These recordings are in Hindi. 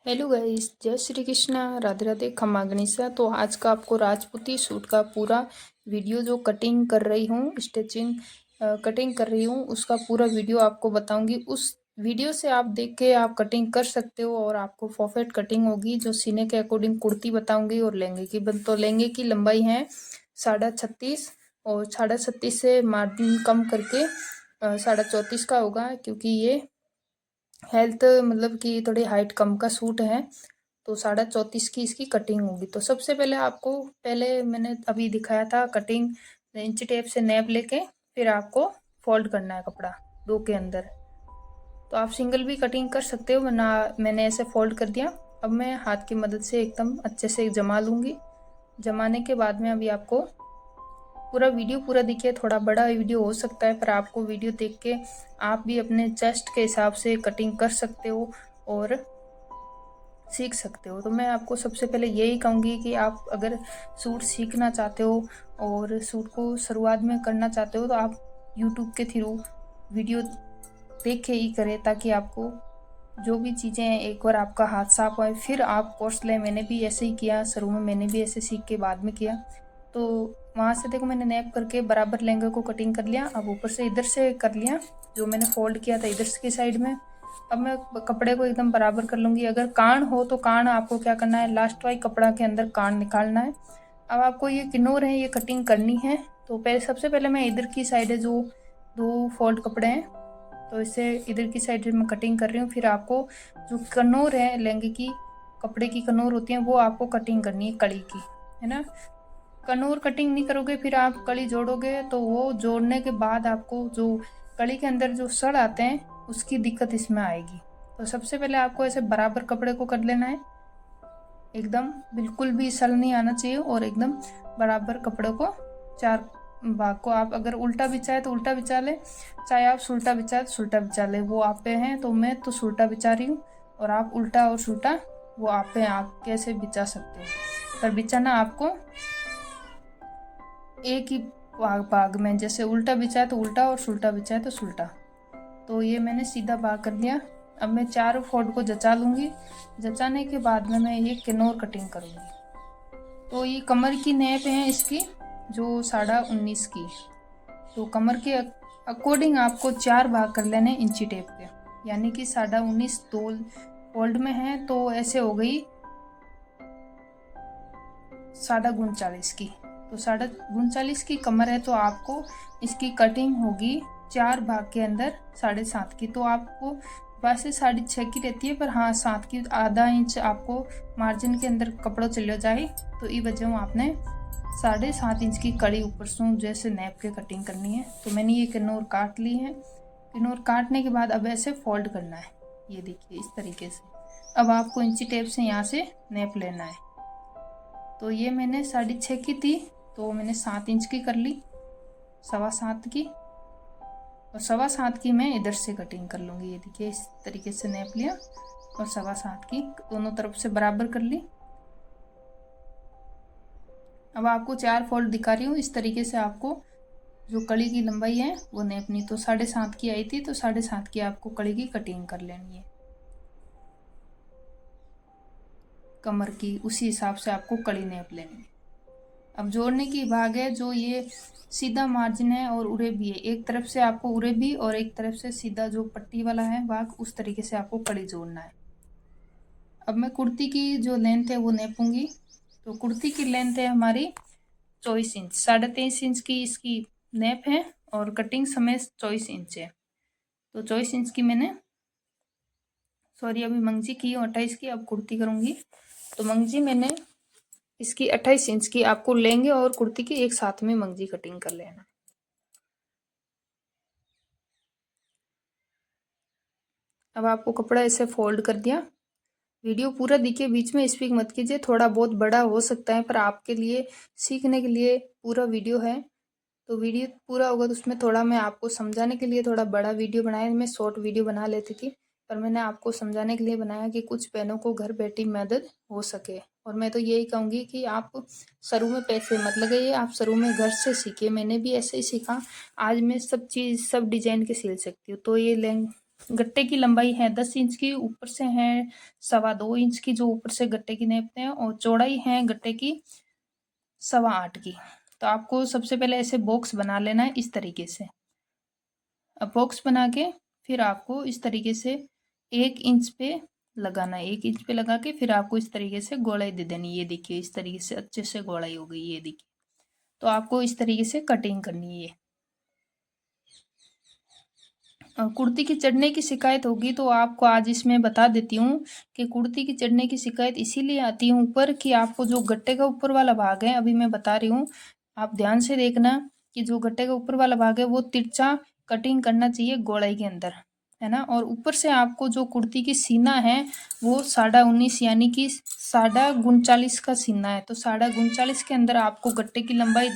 हेलो गाइस, जय श्री कृष्णा, राधे राधे, खम्मा गणिसा। तो आज का आपको राजपूती सूट का पूरा वीडियो जो कटिंग कर रही हूँ, स्टिचिंग कटिंग कर रही हूँ, उसका पूरा वीडियो आपको बताऊंगी। उस वीडियो से आप देख के आप कटिंग कर सकते हो और आपको परफेक्ट कटिंग होगी। जो सीने के अकॉर्डिंग कुर्ती बताऊंगी और लहंगे की। तो लहंगे की लंबाई है 36.5 और 36.5 से मार्जिन कम करके 34.5 का होगा, क्योंकि ये हेल्थ मतलब कि थोड़ी हाइट कम का सूट है। तो 34.5 की इसकी कटिंग होगी। तो सबसे पहले मैंने अभी दिखाया था कटिंग, इंच टेप से नैप लेके फिर आपको फोल्ड करना है कपड़ा दो के अंदर। तो आप सिंगल भी कटिंग कर सकते हो, वरना मैंने ऐसे फोल्ड कर दिया। अब मैं हाथ की मदद से एकदम अच्छे से जमा लूँगी। जमाने के बाद में अभी आपको पूरा वीडियो पूरा देखिए। थोड़ा बड़ा वीडियो हो सकता है, पर आपको वीडियो देख के आप भी अपने चेस्ट के हिसाब से कटिंग कर सकते हो और सीख सकते हो। तो मैं आपको सबसे पहले यही कहूँगी कि आप अगर सूट सीखना चाहते हो और सूट को शुरुआत में करना चाहते हो, तो आप यूट्यूब के थ्रू वीडियो देख के ही करें, ताकि आपको जो भी चीज़ें हैं एक बार आपका हाथ साफ आए फिर आप कोर्स लें। मैंने भी ऐसे ही किया, शुरू में मैंने भी ऐसे सीख के बाद में किया। तो वहाँ से देखो मैंने नैप करके बराबर लहंगे को कटिंग कर लिया। अब ऊपर से इधर से कर लिया, जो मैंने फोल्ड किया था इधर की साइड में। अब मैं कपड़े को एकदम बराबर कर लूँगी। अगर कान हो तो कान आपको क्या करना है, लास्ट वाली कपड़ा के अंदर कान निकालना है। अब आपको ये किन्नौर है, ये कटिंग करनी है। तो सबसे पहले मैं इधर की साइड है, जो दो फोल्ड कपड़े हैं, तो इसे इधर की साइड में कटिंग कर रही हूँ। फिर आपको जो कनौर है लहंगे की, कपड़े की कनौर होती है, वो आपको कटिंग करनी है कड़ी की, है ना। कनौर कटिंग नहीं करोगे फिर आप कड़ी जोड़ोगे, तो वो जोड़ने के बाद आपको जो कड़ी के अंदर जो सड़ आते हैं उसकी दिक्कत इसमें आएगी। तो सबसे पहले आपको ऐसे बराबर कपड़े को कर लेना है, एकदम बिल्कुल भी सल नहीं आना चाहिए, और एकदम बराबर कपड़े को चार भाग को आप अगर उल्टा बिछाए तो उल्टा बिछा ले, चाहे आप सुल्टा बिछाए तो सुल्टा बिछा ले, वो आप पे हैं। तो मैं तो सुल्टा बिछा रही हूँ, और आप उल्टा और सुल्टा वो आप पे हैं, आप कैसे बिछा सकते हो। पर बिछाना आपको एक ही भाग में, जैसे उल्टा बिछाए तो उल्टा और सुल्टा बिछाए तो सुल्टा। तो ये मैंने सीधा भाग कर लिया। अब मैं चारों फोल्ड को जचा लूँगी। जचाने के बाद में मैं ये किन्नौर कटिंग करूँगी। तो ये कमर की नेप है इसकी, जो 19.5 की। तो कमर के अकॉर्डिंग आपको 4 भाग कर लेने इंची टेप के, यानी कि 19.5 दो फोल्ड में है, तो ऐसे हो गई 39.5 की। तो 39.5 की कमर है, तो आपको इसकी कटिंग होगी 4 भाग के अंदर 7.5 की। तो आपको वैसे 6.5 की रहती है, पर हाँ 7 की आधा इंच आपको मार्जिन के अंदर कपड़ा चले जाए, तो ये वजह आपने 7.5 इंच की कड़ी ऊपर से जैसे नैप के कटिंग करनी है। तो मैंने ये किन्नौर काट ली है। किन्नौर काटने के बाद अब ऐसे फोल्ड करना है, ये देखिए इस तरीके से। अब आपको इंची टेप से यहाँ से नैप लेना है। तो ये मैंने 6.5 की थी, तो मैंने 7 इंच की कर ली, 7.25 की, और 7.25 की मैं इधर से कटिंग कर लूँगी। ये देखिए इस तरीके से नैप लिया और 7.25 की दोनों तरफ से बराबर कर ली। अब आपको 4 फोल्ड दिखा रही हूँ, इस तरीके से आपको जो कड़ी की लंबाई है वो नैपनी। तो 7.5 की आई थी, तो 7.5 की आपको कड़ी की कटिंग कर लेनी है कमर की, उसी हिसाब से आपको कड़ी नैप लेनी है। अब जोड़ने की भाग है, जो ये सीधा मार्जिन है और उरे भी है, एक तरफ से आपको उरे भी और एक तरफ से सीधा जो पट्टी वाला है भाग, उस तरीके से आपको कड़ी जोड़ना है। अब मैं कुर्ती की जो लेंथ है वो नेपूंगी। तो कुर्ती की लेंथ है हमारी 24 इंच, 23.5 इंच की इसकी नेप है, और कटिंग समेत 24 इंच है। तो 24 इंच की मैंने, सॉरी अभी मंगजी की 28 की, अब कुर्ती करूंगी। तो मंगजी मैंने इसकी 28 इंच की, आपको लेंगे और कुर्ती की एक साथ में मंगजी कटिंग कर लेना। अब आपको कपड़ा ऐसे फोल्ड कर दिया। वीडियो पूरा देखिए, बीच में स्पीक मत कीजिए, थोड़ा बहुत बड़ा हो सकता है, पर आपके लिए सीखने के लिए पूरा वीडियो है। तो वीडियो पूरा होगा तो उसमें थोड़ा मैं आपको समझाने के लिए थोड़ा बड़ा वीडियो बनाया। मैं शॉर्ट वीडियो बना लेती थी, पर मैंने आपको समझाने के लिए बनाया कि कुछ बहनों को घर बैठी मदद हो सके। और मैं तो यही कहूँगी कि आप शुरू में पैसे मत लगाइए, आप शुरू में घर से सीखिए। मैंने भी ऐसे ही सीखा, आज मैं सब चीज़ सब डिजाइन के सिल सकती हूँ। तो ये गट्टे की लंबाई है 10 इंच की, ऊपर से है 2.25 इंच की, जो ऊपर से गट्टे की नापते हैं, और चौड़ाई है गट्टे की 8.25 की। तो आपको सबसे पहले ऐसे बॉक्स बना लेना है इस तरीके से। अब बॉक्स बना के फिर आपको इस तरीके से 1 इंच पे लगाना है, 1 इंच पे लगा के फिर आपको इस तरीके से गोलाई दे देनी। ये देखिए इस तरीके से अच्छे से गोलाई हो गई, ये देखिए। तो आपको इस तरीके से कटिंग करनी है। कुर्ती की चढ़ने की शिकायत होगी तो आपको आज इसमें बता देती हूँ कि कुर्ती की चढ़ने की शिकायत इसीलिए आती है ऊपर कि आपको जो गट्टे का ऊपर वाला भाग है, अभी मैं बता रही हूँ, आप ध्यान से देखना कि जो गट्टे का ऊपर वाला भाग है वो तिरछा कटिंग करना चाहिए गोलाई के अंदर, है ना। और ऊपर से आपको जो कुर्ती की सीना है वो 19.5 यानी कि 39.5 का सीना है। तो 39.5 के अंदर आपको गट्टे की लंबाई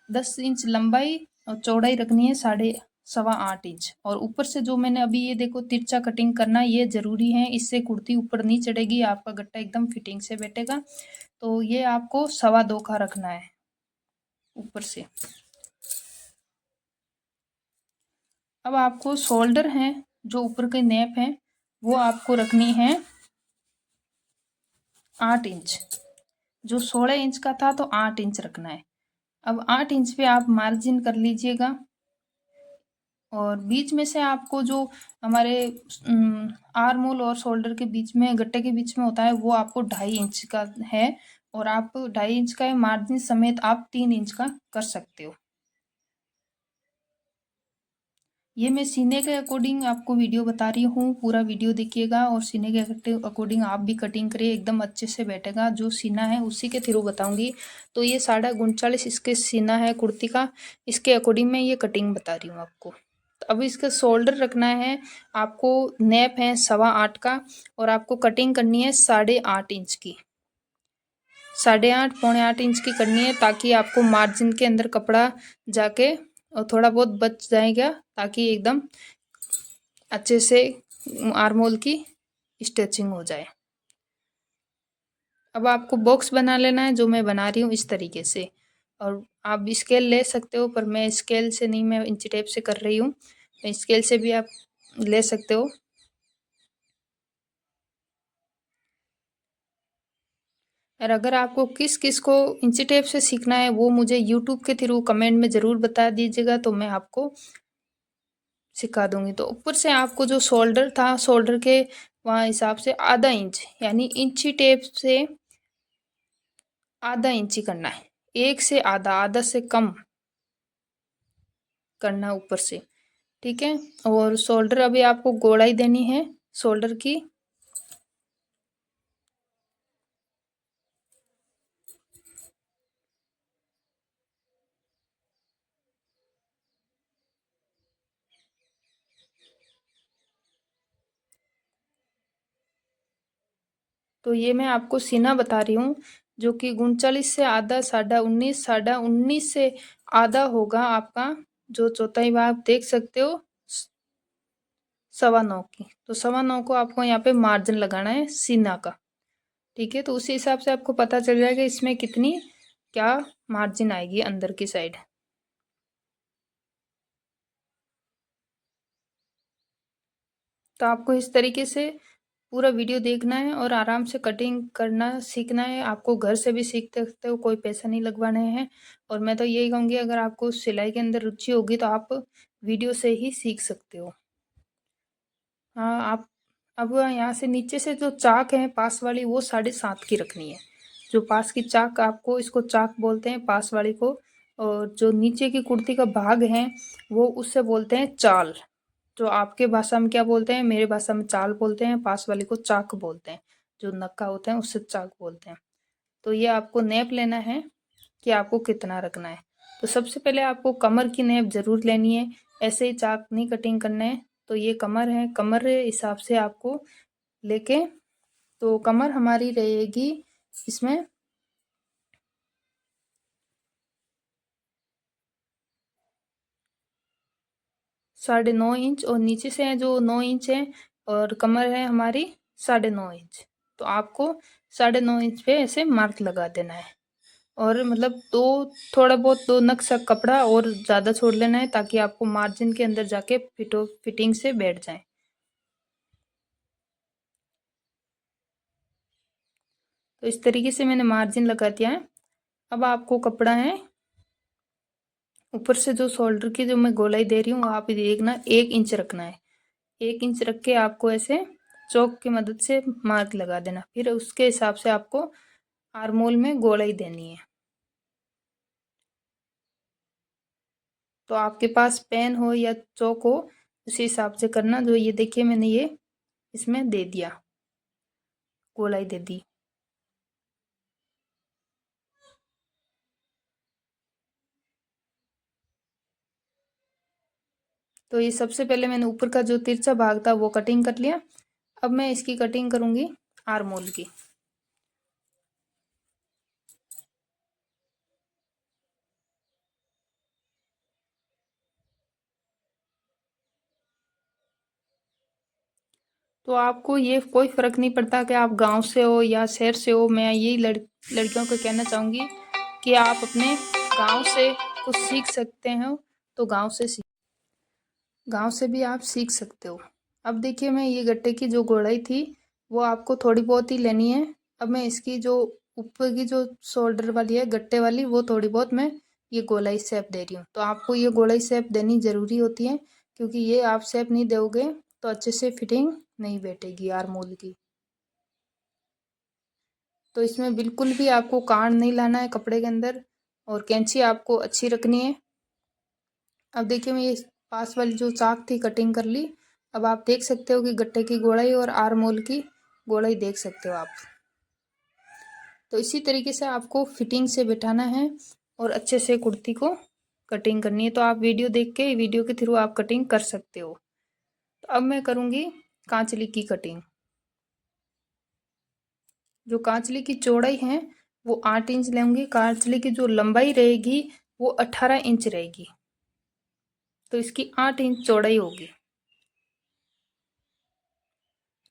10 इंच लंबाई और चौड़ाई रखनी है 8.25 इंच। और ऊपर से जो मैंने अभी ये देखो तिरछा कटिंग करना ये जरूरी है, इससे कुर्ती ऊपर नहीं चढ़ेगी, आपका गट्टा एकदम फिटिंग से बैठेगा। तो ये आपको 2.25 का रखना है ऊपर से। अब आपको शोल्डर है जो ऊपर के नेप है वो आपको रखनी है 8 इंच। जो 16 इंच का था तो 8 इंच रखना है। अब 8 इंच पे आप मार्जिन कर लीजिएगा, और बीच में से आपको जो हमारे आर्म होल और शोल्डर के बीच में गट्टे के बीच में होता है वो आपको 2.5 इंच का है, और आप 2.5 इंच का है, मार्जिन समेत आप 3 इंच का कर सकते हो। ये मैं सीने के अकॉर्डिंग आपको वीडियो बता रही हूँ, पूरा वीडियो देखिएगा और सीने के अकॉर्डिंग आप भी कटिंग करिए, एकदम अच्छे से बैठेगा। जो सीना है उसी के थ्रू बताऊंगी। तो ये 39.5 इसके सीना है कुर्ती का, इसके अकॉर्डिंग मैं ये कटिंग बता रही हूँ आपको। तो अब इसका शोल्डर रखना है आपको, नेप है 8.25 का, और आपको कटिंग करनी है 8.5 इंच की, 8.5 पौने 8 इंच की करनी है, ताकि आपको मार्जिन के अंदर कपड़ा जाके और थोड़ा बहुत बच जाएगा, ताकि एकदम अच्छे से आर्म होल की स्टिचिंग हो जाए। अब आपको बॉक्स बना लेना है जो मैं बना रही हूँ इस तरीके से, और आप स्केल ले सकते हो, पर मैं स्केल से नहीं, मैं इंची टेप से कर रही हूँ। स्केल से भी आप ले सकते हो। और अगर आपको किस किस को इंची टेप से सीखना है वो मुझे यूट्यूब के थ्रू कमेंट में ज़रूर बता दीजिएगा, तो मैं आपको सिखा दूंगी। तो ऊपर से आपको जो शोल्डर था, शोल्डर के वहाँ हिसाब से आधा इंच, यानी इंची टेप से आधा इंची करना है, एक से आधा, आधा से कम करना ऊपर से, ठीक है। और शोल्डर अभी आपको गोलाई देनी है शोल्डर की। तो ये मैं आपको सीना बता रही हूँ, जो कि 39 से आधा 19.5, 19.5 से आधा होगा आपका जो चौथाई भाग देख सकते हो 9.25 की। तो 9.25 को आपको यहाँ पे मार्जिन लगाना है सीना का, ठीक है। तो उसी हिसाब से आपको पता चल जाएगा इसमें कितनी क्या मार्जिन आएगी अंदर की साइड। तो आपको इस तरीके से पूरा वीडियो देखना है और आराम से कटिंग करना सीखना है। आपको घर से भी सीख सकते हो, कोई पैसा नहीं लगवाने हैं। और मैं तो यही कहूँगी, अगर आपको सिलाई के अंदर रुचि होगी तो आप वीडियो से ही सीख सकते हो। हाँ, आप अब यहाँ से नीचे से जो चाक है पास वाली वो 7.5 की रखनी है। जो पास की चाक, आपको इसको चाक बोलते हैं पास वाली को। और जो नीचे की कुर्ती का भाग है वो उससे बोलते हैं चाल। जो आपके भाषा में क्या बोलते हैं, मेरे भाषा में चाल बोलते हैं, पास वाले को चाक बोलते हैं। जो नक्का होता है उससे चाक बोलते हैं। तो ये आपको नेप लेना है कि आपको कितना रखना है। तो सबसे पहले आपको कमर की नेप जरूर लेनी है, ऐसे ही चाक नहीं कटिंग करना है। तो ये कमर है, कमर हिसाब से आपको लेके, तो कमर हमारी रहेगी इसमें 9.5 इंच, और नीचे से है जो 9 इंच है, और कमर है हमारी 9.5 इंच। तो आपको 9.5 इंच पे ऐसे मार्क लगा देना है। और मतलब दो, थोड़ा बहुत 2 नग कपड़ा और ज़्यादा छोड़ लेना है, ताकि आपको मार्जिन के अंदर जाके फिटिंग से बैठ जाए। तो इस तरीके से मैंने मार्जिन लगा दिया है। अब आपको कपड़ा है ऊपर से जो शोल्डर की जो मैं गोलाई दे रही हूँ आप देखना 1 इंच रखना है। 1 इंच रख के आपको ऐसे चौक की मदद से मार्क लगा देना। फिर उसके हिसाब से आपको आर्मोल में गोलाई देनी है। तो आपके पास पेन हो या चौक हो उसी हिसाब से करना। जो ये देखिए मैंने ये इसमें दे दिया, गोलाई दे दी। तो ये सबसे पहले मैंने ऊपर का जो तिरछा भाग था वो कटिंग कर लिया। अब मैं इसकी कटिंग करूंगी आर्मोल की। तो आपको ये कोई फर्क नहीं पड़ता कि आप गांव से हो या शहर से हो। मैं यही लड़कियों को कहना चाहूंगी कि आप अपने गांव से कुछ सीख सकते हो तो गांव से भी आप सीख सकते हो। अब देखिए मैं ये गट्टे की जो गोलाई थी वो आपको थोड़ी बहुत ही लेनी है। अब मैं इसकी जो ऊपर की जो शोल्डर वाली है गट्टे वाली वो थोड़ी बहुत मैं ये गोलाई शेप दे रही हूँ। तो आपको ये गोलाई शेप देनी ज़रूरी होती है क्योंकि ये आप शेप नहीं दोगे तो अच्छे से फिटिंग नहीं बैठेगी आर्मोल की। तो इसमें बिल्कुल भी आपको कान नहीं लाना है कपड़े के अंदर और कैंची आपको अच्छी रखनी है। अब देखिए मैं ये पास वाली जो चाक थी कटिंग कर ली। अब आप देख सकते हो कि गट्टे की गोलाई और आर्मोल की गोलाई देख सकते हो आप। तो इसी तरीके से आपको फिटिंग से बिठाना है और अच्छे से कुर्ती को कटिंग करनी है। तो आप वीडियो देख के वीडियो के थ्रू आप कटिंग कर सकते हो। तो अब मैं करूँगी कांचली की कटिंग। जो कांचली की चौड़ाई है वो 8 इंच लेंगे। कांचली की जो लंबाई रहेगी वो 18 इंच रहेगी। तो इसकी 8 इंच चौड़ाई होगी।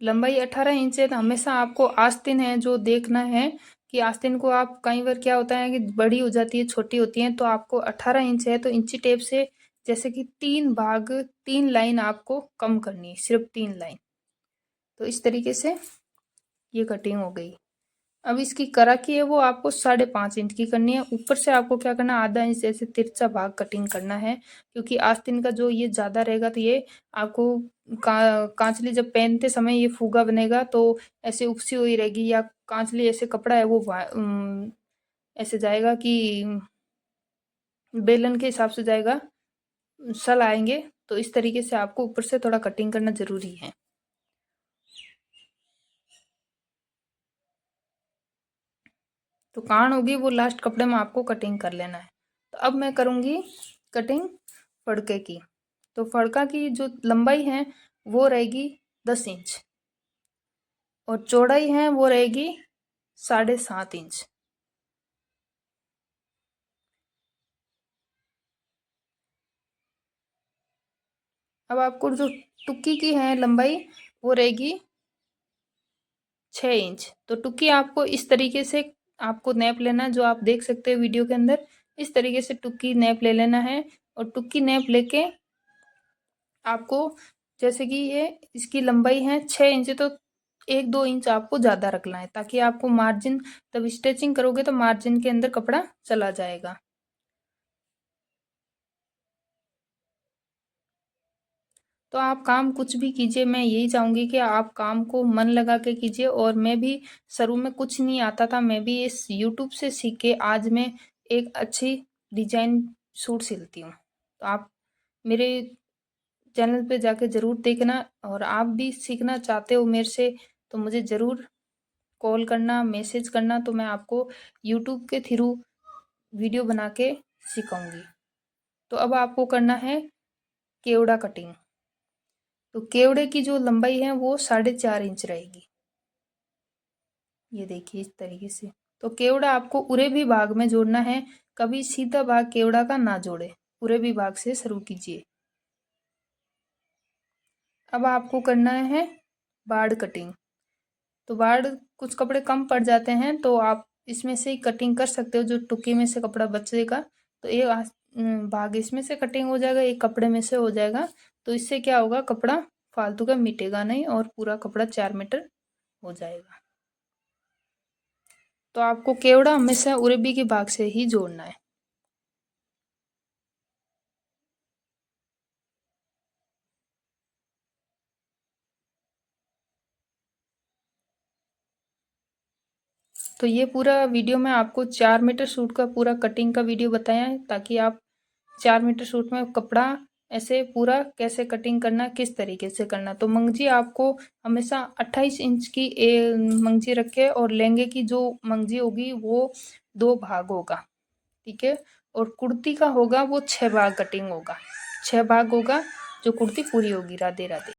लंबाई 18 इंच है तो हमेशा आपको आस्तीन है जो देखना है कि आस्तीन को आप कई बार क्या होता है कि बड़ी हो जाती है छोटी होती है। तो आपको 18 इंच है तो इंची टेप से जैसे कि 3 भाग 3 लाइन आपको कम करनी है, सिर्फ 3 लाइन। तो इस तरीके से ये कटिंग हो गई। अब इसकी करा की है वो आपको 5.5 इंच की करनी है। ऊपर से आपको क्या करना है आधा इंच ऐसे तिरछा भाग कटिंग करना है क्योंकि आस्तीन का जो ये ज़्यादा रहेगा तो ये आपको कांचली जब पहनते समय ये फूगा बनेगा तो ऐसे उपसी हुई रहेगी या कांचली ऐसे कपड़ा है वो ऐसे जाएगा कि बेलन के हिसाब से जाएगा, सल आएंगे। तो इस तरीके से आपको ऊपर से थोड़ा कटिंग करना ज़रूरी है। तो कान होगी वो लास्ट कपड़े में आपको कटिंग कर लेना है। तो अब मैं करूँगी कटिंग फड़के की। तो फड़का की जो लंबाई है वो रहेगी 10 इंच और चौड़ाई है वो रहेगी 7.5 इंच। अब आपको जो टुक्की की है लंबाई वो रहेगी 6 इंच। तो टुक्की आपको इस तरीके से आपको नैप लेना है जो आप देख सकते हो वीडियो के अंदर। इस तरीके से टुक्की नैप ले लेना है और टुक्की नैप लेके आपको जैसे कि ये इसकी लंबाई है 6 इंच तो 1-2 इंच आपको ज़्यादा रखना है ताकि आपको मार्जिन तब स्टिचिंग करोगे तो मार्जिन के अंदर कपड़ा चला जाएगा। तो आप काम कुछ भी कीजिए मैं यही चाहूँगी कि आप काम को मन लगा के कीजिए। और मैं भी शुरू में कुछ नहीं आता था, मैं भी इस यूट्यूब से सीख के आज मैं एक अच्छी डिजाइन सूट सिलती हूँ। तो आप मेरे चैनल पे जाके ज़रूर देखना और आप भी सीखना चाहते हो मेरे से तो मुझे ज़रूर कॉल करना, मैसेज करना। तो मैं आपको यूट्यूब के थ्रू वीडियो बना के सिखाऊंगी। तो अब आपको करना है केवड़ा कटिंग। तो केवड़े की जो लंबाई है वो 4.5 इंच रहेगी। ये देखिए इस तरीके से। तो केवड़ा आपको उरे भी भाग में जोड़ना है, कभी सीधा भाग केवड़ा का ना जोड़े, उरे भी भाग से शुरू कीजिए। अब आपको करना है बाड़ कटिंग। तो बाड़ कुछ कपड़े कम पड़ जाते हैं तो आप इसमें से ही कटिंग कर सकते हो, जो टुकी में से कपड़ा बचेगा तो ये भाग इसमें से कटिंग हो जाएगा, एक कपड़े में से हो जाएगा। तो इससे क्या होगा कपड़ा फालतू का मिटेगा नहीं और पूरा कपड़ा 4 मीटर हो जाएगा। तो आपको केवड़ा हमेशा उरेबी के भाग से ही जोड़ना है। तो ये पूरा वीडियो मैं आपको 4 मीटर सूट का पूरा कटिंग का वीडियो बताया है, ताकि आप 4 मीटर सूट में कपड़ा ऐसे पूरा कैसे कटिंग करना, किस तरीके से करना। तो मंगजी आपको हमेशा 28 इंच की मंगजी रखे, और लहंगे की जो मंगजी होगी वो 2 भाग होगा, ठीक है। और कुर्ती का होगा वो 6 भाग कटिंग होगा, 6 भाग होगा जो कुर्ती पूरी होगी। राधे राधे।